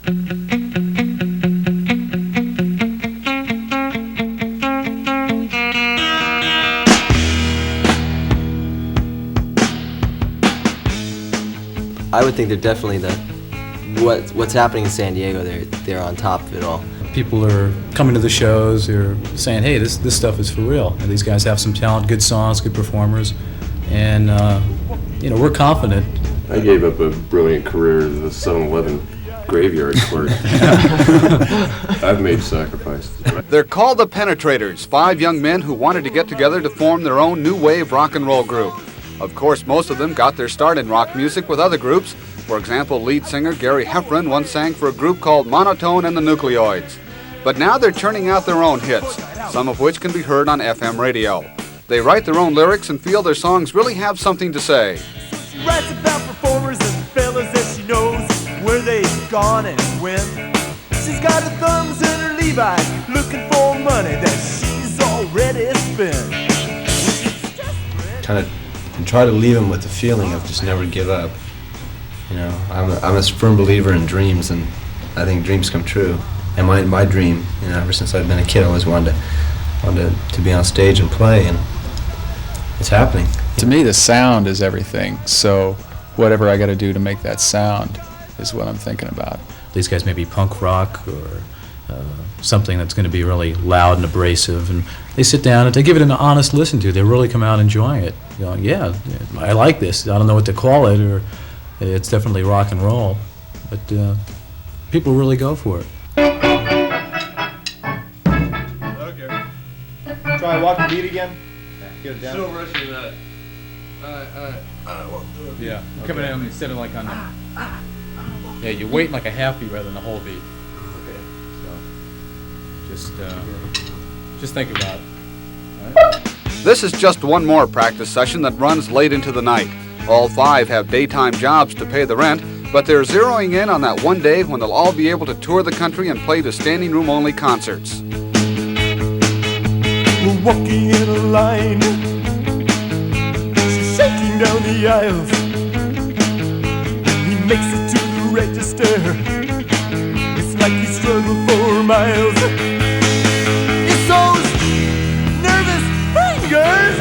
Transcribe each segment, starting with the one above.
I would think they're definitely what's happening in San Diego. They're on top of it all. People are coming to the shows. They're saying, "Hey, this stuff is for real. And these guys have some talent, good songs, good performers," and we're confident. I gave up a brilliant career as a 7-Eleven graveyard clerk. I've made sacrifices. They're called the Penetrators, 5 young men who wanted to get together to form their own new wave rock and roll group. Of course, most of them got their start in rock music with other groups. For example, lead singer Gary Heffron once sang for a group called Monotone and the Nucleoids. But now they're churning out their own hits, some of which can be heard on FM radio. They write their own lyrics and feel their songs really have something to say. She writes about performers and fellas that she knows where they've gone and when. She's got her thumbs in her Levi's, looking for money that she's already spent. Kind of try to leave them with the feeling of just never give up. I'm a firm believer in dreams, and I think dreams come true. And my dream, ever since I've been a kid, I always wanted to be on stage and play, and it's happening. To me, the sound is everything. So whatever I got to do to make that sound is what I'm thinking about. These guys may be punk rock or something that's going to be really loud and abrasive, and they sit down and they give it an honest listen to. They really come out enjoying it. Going, yeah, I like this. I don't know what to call it, or it's definitely rock and roll, but people really go for it. Okay. Try walk the beat again. Get it down. So rushing that. Yeah. Coming in instead of like on the. Yeah, you're waiting like a half beat rather than the whole beat. Okay. So just think about it. All right? This is just one more practice session that runs late into the night. All 5 have daytime jobs to pay the rent, but they're zeroing in on that one day when they'll all be able to tour the country and play to standing room only concerts. We're walking in a line. She's shaking down the aisles. He makes it to the register. It's like he struggled for miles. It's those nervous fingers.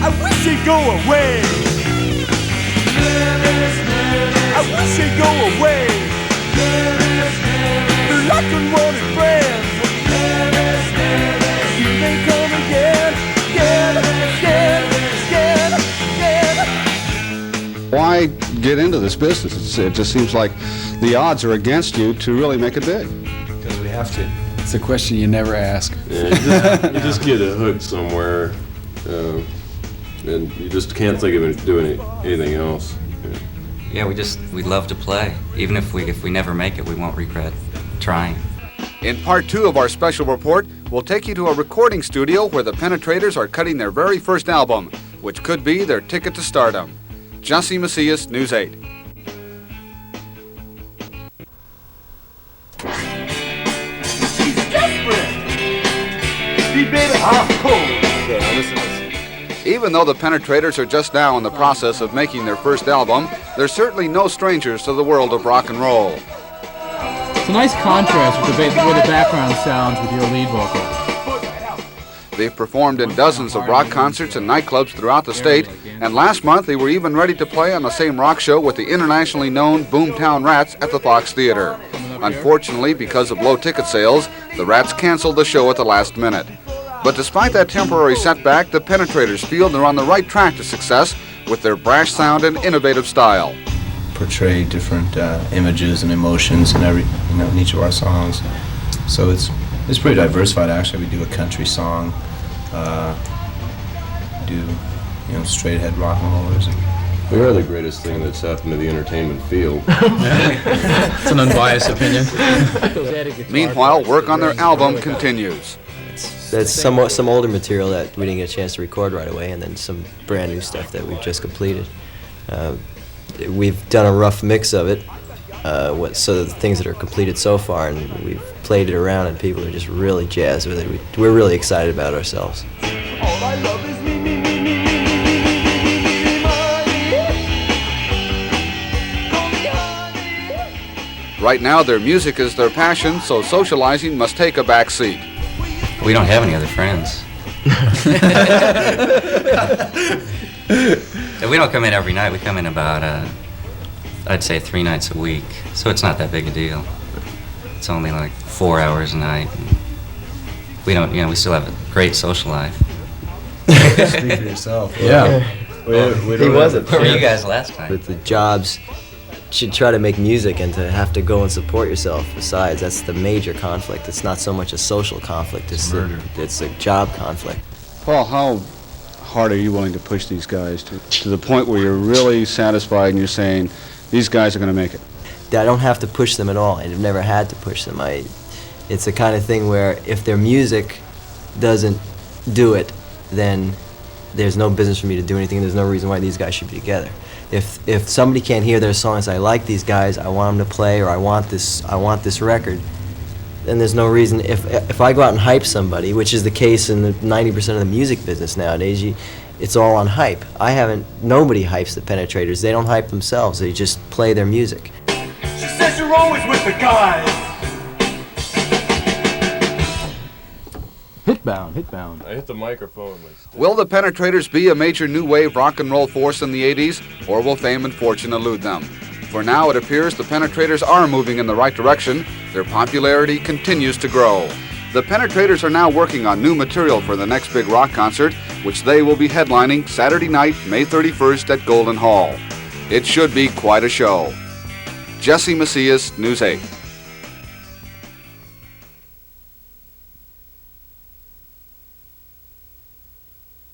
I wish they'd go away. I wish they'd go away. They're like unwanted friends. They come again, again. Why get into this business? It just seems like the odds are against you to really make it big. Because we have to. It's a question you never ask. Yeah, you just get a hook somewhere, and you just can't think of doing anything else. Yeah, we love to play. Even if we never make it, we won't regret trying. In part 2 of our special report, we'll take you to a recording studio where the Penetrators are cutting their very first album, which could be their ticket to stardom. Jesse Macias, News 8. She's desperate. Be baby hot cold. Okay, now listen. Even though the Penetrators are just now in the process of making their first album, they're certainly no strangers to the world of rock and roll. It's a nice contrast with the way the background sounds with your lead vocal. They've performed in dozens of rock concerts and nightclubs throughout the state, and last month they were even ready to play on the same rock show with the internationally known Boomtown Rats at the Fox Theater. Unfortunately, because of low ticket sales, the Rats canceled the show at the last minute. But despite that temporary setback, the Penetrators feel they're on the right track to success with their brash sound and innovative style. Portray different images and emotions in in each of our songs. So it's pretty diversified. Actually, we do a country song, do straight ahead rock and rollers. We are the greatest thing that's happened to the entertainment field. It's an unbiased opinion. Meanwhile, work on their album continues. That's some older material that we didn't get a chance to record right away, and then some brand new stuff that we've just completed. We've done a rough mix of it, so the things that are completed so far, and we've played it around, and people are just really jazzed with it. We're really excited about ourselves. All I love is me, me, me, me, me, me, money. Call me honey. Right now, their music is their passion, so socializing must take a back seat. We don't have any other friends. We don't come in every night. We come in about, I'd say 3 nights a week. So it's not that big a deal. It's only like 4 hours a night. We don't, we still have a great social life. Speak for yourself. Yeah. He wasn't. Where were you guys last time? With the jobs, should try to make music and to have to go and support yourself. Besides, that's the major conflict. It's not so much a social conflict. It's a job conflict. Paul, how hard are you willing to push these guys to the point where you're really satisfied and you're saying these guys are going to make it? I don't have to push them at all. I've never had to push them. It's the kind of thing where if their music doesn't do it, then there's no business for me to do anything. There's no reason why these guys should be together. If somebody can't hear their songs, I like these guys, I want them to play, or I want this record, then there's no reason. If I go out and hype somebody, which is the case in the 90% of the music business nowadays, it's all on hype. Nobody hypes the Penetrators. They don't hype themselves. They just play their music. She says you're always with the guys. Hitbound. I hit the microphone. Will the Penetrators be a major new wave rock and roll force in the 80s, or will fame and fortune elude them? For now, it appears the Penetrators are moving in the right direction. Their popularity continues to grow. The Penetrators are now working on new material for the next big rock concert, which they will be headlining Saturday night, May 31st at Golden Hall. It should be quite a show. Jesse Macias, News 8.